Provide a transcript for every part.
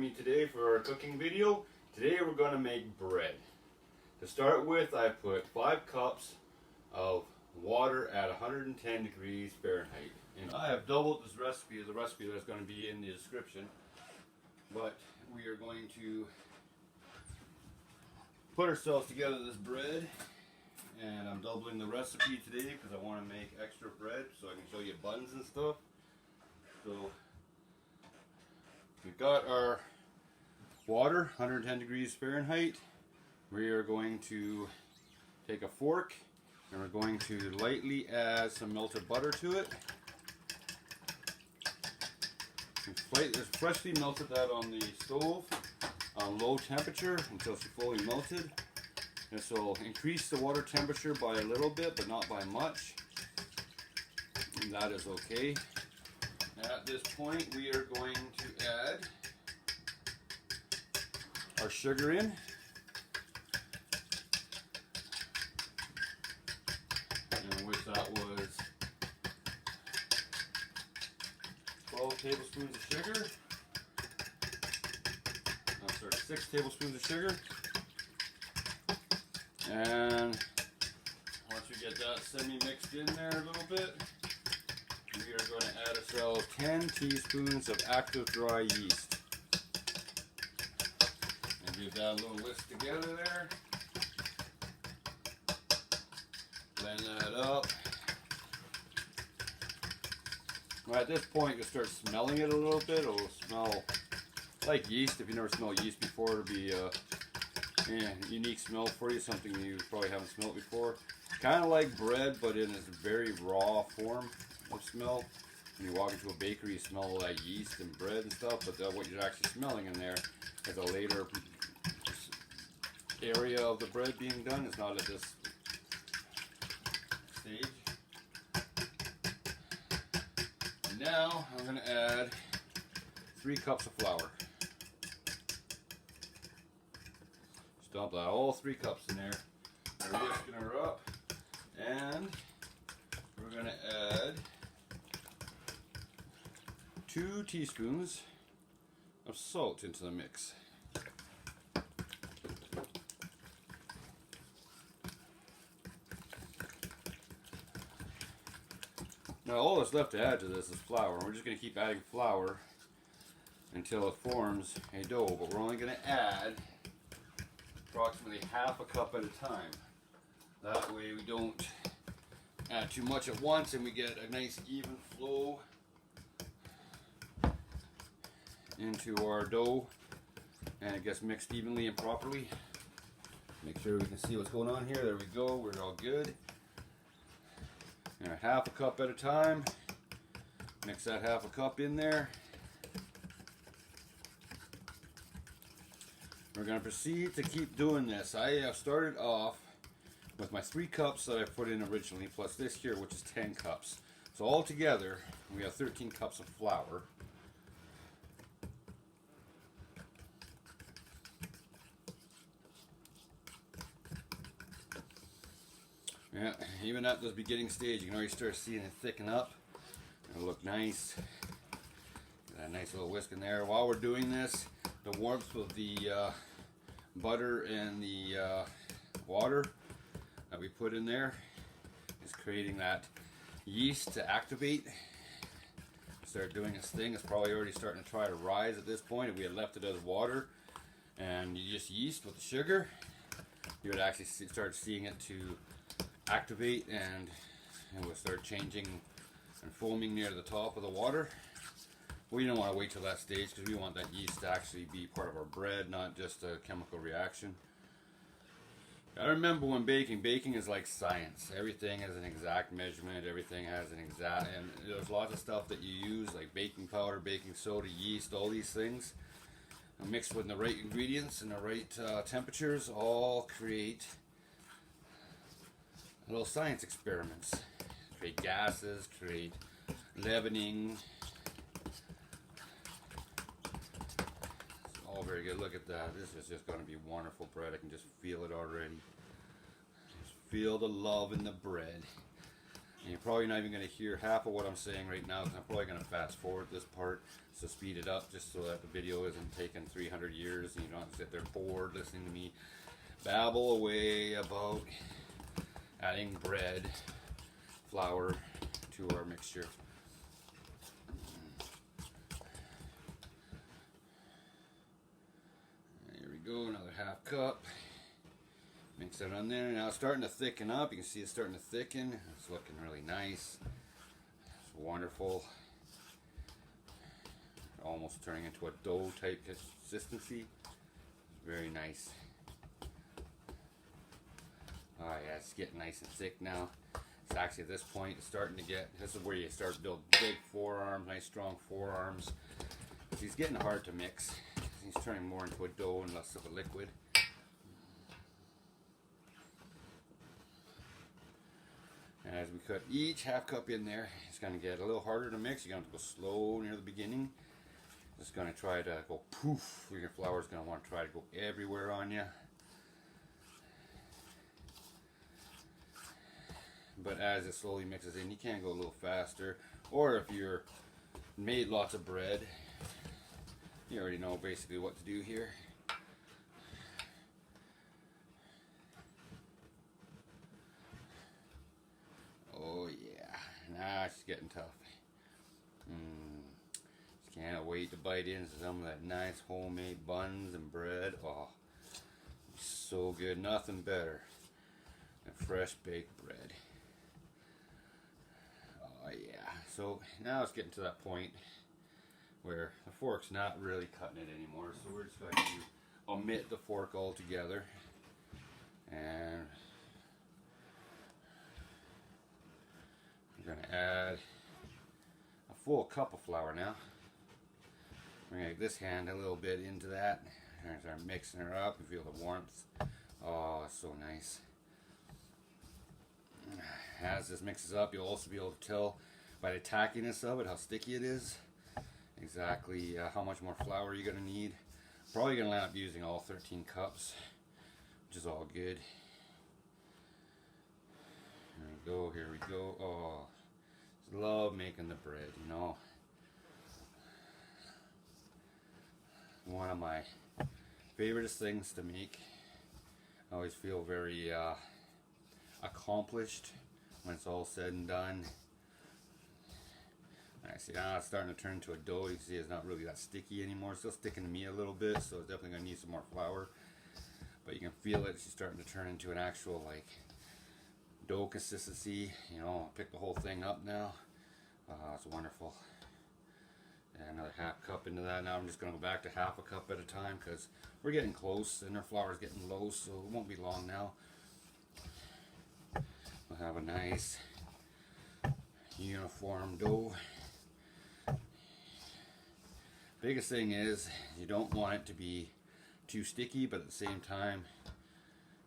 me today for our cooking video. Today we're going to make bread. To start with, I put 5 cups of water at 110 degrees Fahrenheit. And I have doubled this recipe, the recipe that's going to be in the description. But we are going to put ourselves together this bread. And I'm doubling the recipe today because I want to make extra bread so I can show you buns and stuff. So we've got our water, 110 degrees Fahrenheit. We are going to take a fork and we're going to lightly add some melted butter to it. Just freshly melted that on the stove on low temperature until it's fully melted. This will increase the water temperature by a little bit, but not by much. And that is okay. At this point, we are going to add our sugar in. And which that was 12 tablespoons of sugar. No, sorry, 6 tablespoons of sugar. And once we get that semi-mixed in there a little bit, we are going to add ourselves 10 teaspoons of active dry yeast. And give that a little whisk together there. Blend that up. Well, at this point, you'll start smelling it a little bit. It'll smell like yeast. If you never smelled yeast before, it'll be unique smell for you, something you probably haven't smelled before. Kind of like bread, but in its very raw form of smell. When you walk into a bakery, you smell like yeast and bread and stuff, but what you're actually smelling in there is a later area of the bread being done. It's not at this stage. And now I'm going to add 3 cups of flour. Dump that all 3 cups in there. We're whisking her up, and we're going to add 2 teaspoons of salt into the mix. Now all that's left to add to this is flour. We're just going to keep adding flour until it forms a dough, but we're only going to add approximately half a cup at a time. That way we don't add too much at once and we get a nice even flow into our dough and it gets mixed evenly and properly. Make sure we can see what's going on here. There we go, we're all good. And a half a cup at a time. Mix that half a cup in there. We're going to proceed to keep doing this. I have started off with my 3 cups that I put in originally, plus this here, which is 10 cups. So all together, we have 13 cups of flour. Yeah, even at this beginning stage, you can already start seeing it thicken up. It'll look nice. Get that nice little whisk in there. While we're doing this, the warmth of the butter and the water that we put in there is creating that yeast to activate. Start doing its thing. It's probably already starting to try to rise at this point. If we had left it as water and you just yeast with the sugar, you would actually start seeing it to activate and it would start changing and foaming near the top of the water. We don't want to wait till that stage because we want that yeast to actually be part of our bread, not just a chemical reaction. I remember when baking is like science. Everything has an exact measurement, everything has an exact, and there's lots of stuff that you use like baking powder, baking soda, yeast, all these things. Mixed with the right ingredients and the right temperatures all create little science experiments. Create gases, create leavening. All very good. Look at that. This is just going to be wonderful bread. I can just feel it already. Just feel the love in the bread. And you're probably not even going to hear half of what I'm saying right now, because I'm probably going to fast forward this part, so speed it up just so that the video isn't taking 300 years and you don't have to sit there bored listening to me babble away about adding bread, flour to our mixture. There we go, another half cup. Mix that on there. Now it's starting to thicken up. You can see it's starting to thicken. It's looking really nice. It's wonderful. Almost turning into a dough type consistency. Very nice. Oh yeah, it's getting nice and thick now. It's actually at this point it's starting to get, this is where you start to build big forearms, nice strong forearms. He's getting hard to mix. He's turning more into a dough and less of a liquid. And as we cut each half cup in there, it's going to get a little harder to mix. You're going to have to go slow near the beginning. Just going to try to go poof. Your flour is going to want to try to go everywhere on you. But as it slowly mixes in, you can go a little faster. Or if you're made lots of bread, you already know basically what to do here. Oh yeah, now it's getting tough. Just can't wait to bite into some of that nice homemade buns and bread. Oh, so good, nothing better than fresh baked bread. Oh yeah, so now it's getting to that point where the fork's not really cutting it anymore, so we're just going to omit the fork altogether, and we're going to add a full cup of flour now. We're going to get this hand a little bit into that and start mixing her up. You feel the warmth. Oh, it's so nice. As this mixes up, you'll also be able to tell by the tackiness of it how sticky it is. Exactly how much more flour you're going to need. Probably going to end up using all 13 cups, which is all good. Here we go. Oh, just love making the bread, you know. One of my favorite things to make. I always feel very accomplished when it's all said and done. I see now it's starting to turn into a dough. You can see it's not really that sticky anymore. It's still sticking to me a little bit, so it's definitely going to need some more flour. But you can feel it. It's starting to turn into an actual like dough consistency. You know, I'll pick the whole thing up now. It's wonderful. And another half cup into that. Now I'm just going to go back to half a cup at a time because we're getting close and our flour is getting low, so it won't be long now. We'll have a nice uniform dough. Biggest thing is you don't want it to be too sticky, but at the same time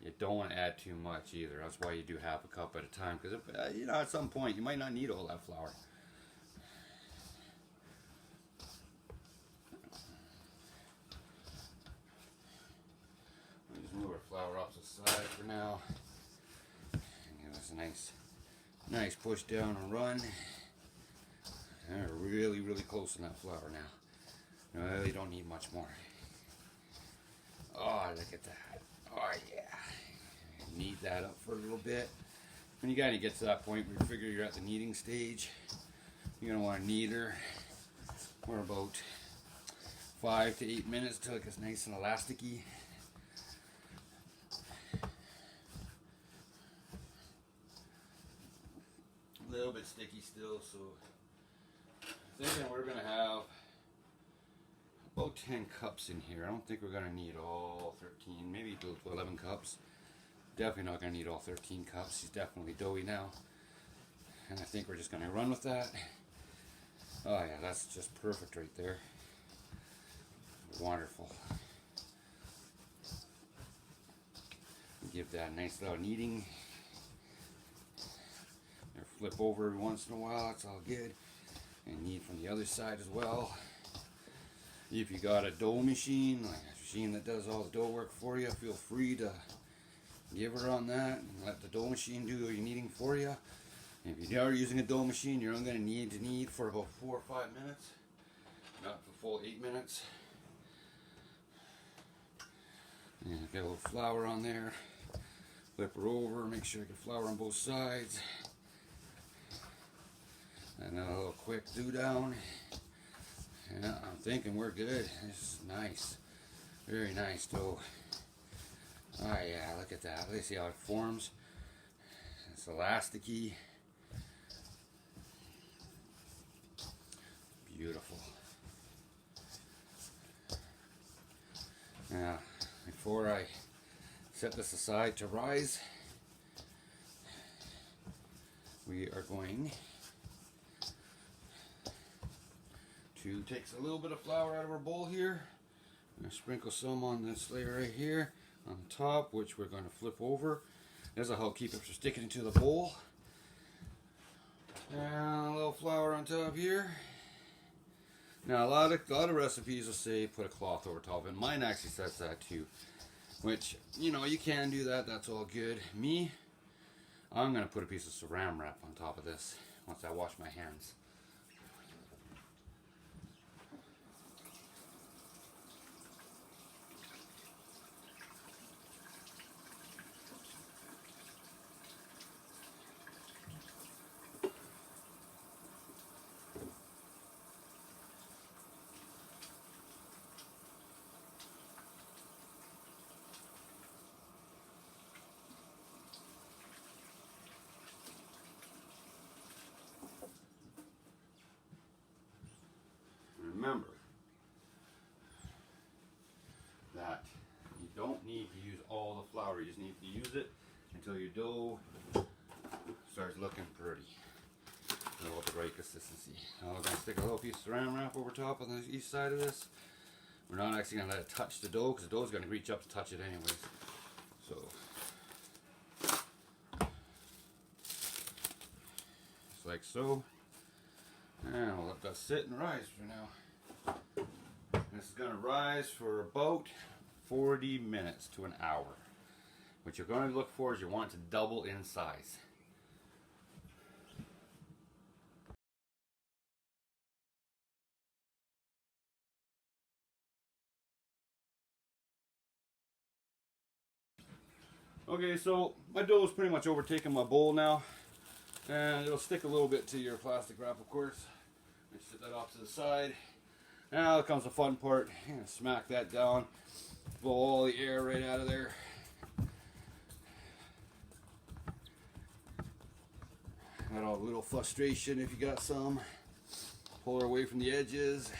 you don't want to add too much either. That's why you do half a cup at a time, because you know, at some point you might not need all that flour. We'll just move our flour off to the side for now and give us a nice push down and run. And we're really close on that flour now. I really don't need much more. Oh, look at that. Oh yeah. Knead that up for a little bit. When you kind of get to that point where you figure you're at the kneading stage, you're going to want to knead her for about 5 to 8 minutes until it gets nice and elasticy. A little bit sticky still, so I'm thinking we're going to have about 10 cups in here. I don't think we're going to need all 13, maybe 11 cups. Definitely not going to need all 13 cups. She's definitely doughy now. And I think we're just going to run with that. Oh yeah, that's just perfect right there. Wonderful. Give that a nice little kneading. Flip over every once in a while, it's all good. And knead from the other side as well. If you got a dough machine, like a machine that does all the dough work for you, feel free to give her on that and let the dough machine do your kneading for you. If you are using a dough machine, you're only going to need for about 4 or 5 minutes, not the full 8 minutes. And get a little flour on there. Flip her over, make sure you get flour on both sides. And then a little quick do down. Yeah, I'm thinking we're good. This is nice. Very nice dough. Oh yeah, look at that. Let's see how it forms. It's elasticy. Beautiful. Now, before I set this aside to rise, we are going to take a little bit of flour out of our bowl here. I'm going to sprinkle some on this layer right here on top, which we're going to flip over. This will help keep it from sticking into the bowl. And a little flour on top here. Now a lot of recipes will say put a cloth over top, and mine actually says that too. Which, you know, you can do that, that's all good. Me, I'm going to put a piece of saran wrap on top of this once I wash my hands. Remember that you don't need to use all the flour, you just need to use it until your dough starts looking pretty. A little the right consistency. Now we're going to stick a little piece of saran wrap over top on the east side of this. We're not actually going to let it touch the dough because the dough is going to reach up to touch it anyways. So, just like so. And we'll let that sit and rise for now. This is going to rise for about 40 minutes to an hour. What you're going to look for is you want it to double in size. Okay, so my dough is pretty much overtaking my bowl now. And it'll stick a little bit to your plastic wrap, of course. Just set that off to the side. Now comes the fun part. You're gonna smack that down, blow all the air right out of there. Got all the little frustration if you got some. Pull her away from the edges.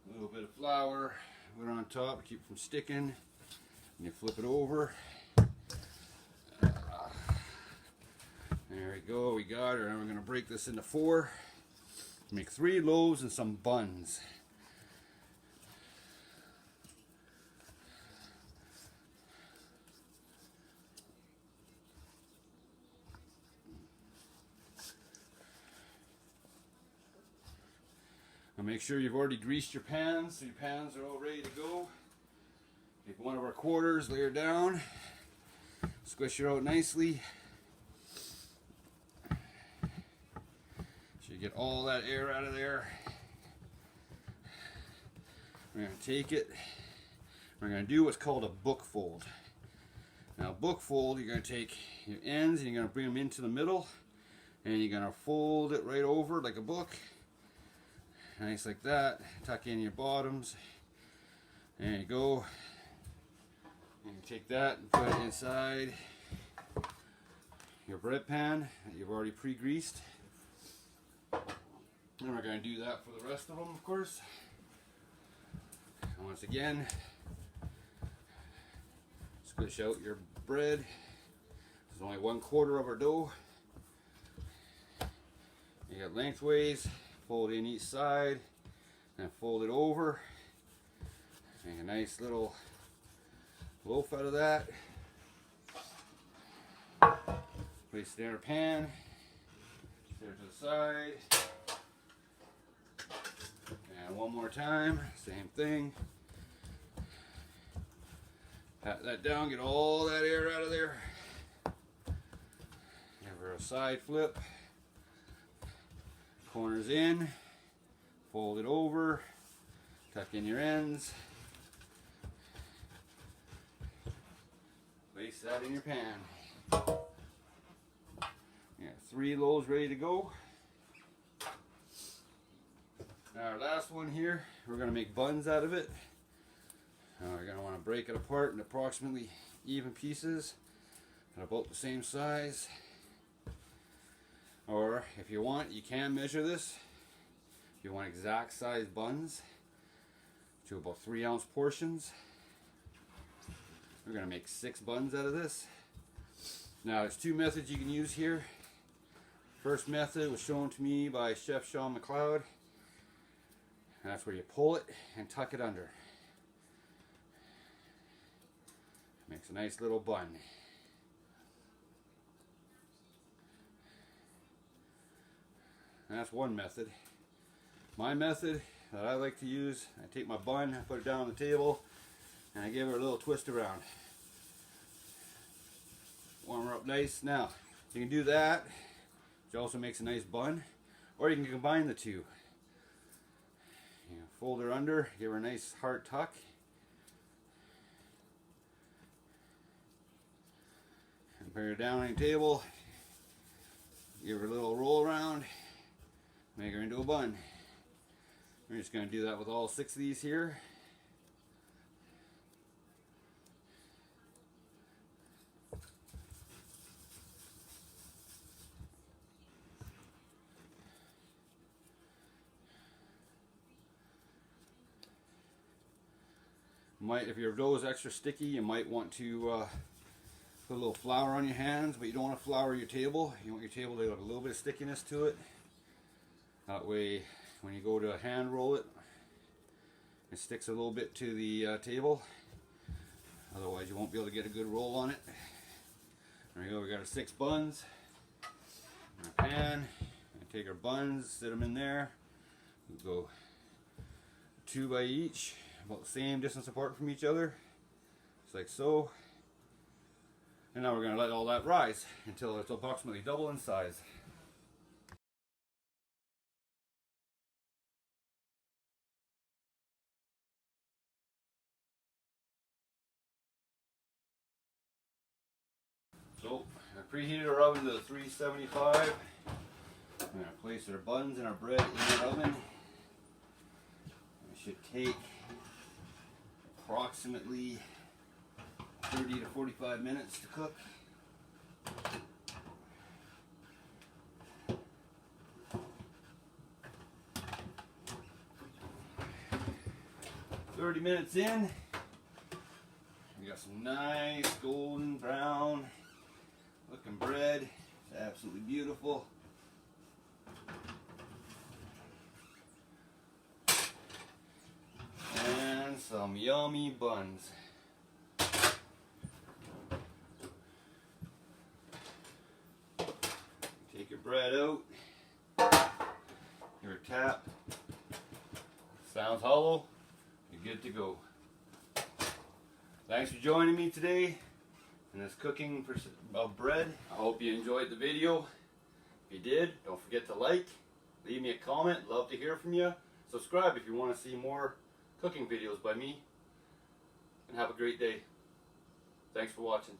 A little bit of flour, put it on top to keep it from sticking. And you flip it over. There we go, we got her, and we're going to break this into 4. Make 3 loaves and some buns. Now make sure you've already greased your pans, so your pans are all ready to go. Take one of our quarters, lay her down, squish her out nicely. Get all that air out of there. We're going to take it. We're going to do what's called a book fold. Now, book fold, you're going to take your ends and you're going to bring them into the middle, and you're going to fold it right over like a book. Nice like that. Tuck in your bottoms. There you go. And you take that and put it inside your bread pan that you've already pre-greased. And we're going to do that for the rest of them, of course. And once again, squish out your bread. There's only 1/4 of our dough. You got lengthways, fold in each side, and fold it over. Make a nice little loaf out of that. Place it in our pan. Set it to the side. And one more time, same thing. Pat that down, get all that air out of there. Give her a side flip. Corners in. Fold it over. Tuck in your ends. Place that in your pan. You got 3 loaves ready to go. Now our last one here, we're going to make buns out of it. We're going to want to break it apart in approximately even pieces at about the same size. Or if you want, you can measure this. If you want exact size buns to about 3-ounce portions. We're going to make 6 buns out of this. Now there's 2 methods you can use here. First method was shown to me by Chef Sean McLeod. And that's where you pull it and tuck it under. Makes a nice little bun. And that's one method. My method that I like to use, I take my bun, I put it down on the table, and I give her a little twist around. Warm her up nice. Now, you can do that, which also makes a nice bun, or you can combine the two. You know, fold her under, give her a nice hard tuck. And put her down on the table, give her a little roll around, make her into a bun. We're just going to do that with all 6 of these here. If your dough is extra sticky, you might want to put a little flour on your hands, but you don't want to flour your table. You want your table to have a little bit of stickiness to it. That way, when you go to hand roll it, it sticks a little bit to the table. Otherwise, you won't be able to get a good roll on it. There we go. We got our 6 buns in our pan. And take our buns, sit them in there. We'll go 2 by each, about the same distance apart from each other, just like so. And now we're going to let all that rise until it's approximately double in size. So, I preheated our oven to 375. I'm going to place our buns and our bread in the oven. It should take approximately 30 to 45 minutes to cook. "30 minutes in, we got some nice golden brown looking bread. It's absolutely beautiful. And some yummy buns. Take your bread out, give her a tap. Sounds hollow, you're good to go. Thanks for joining me today in this cooking of bread. I hope you enjoyed the video. If you did, don't forget to like, leave me a comment, love to hear from you. Subscribe if you want to see more cooking videos by me. And have a great day. Thanks for watching.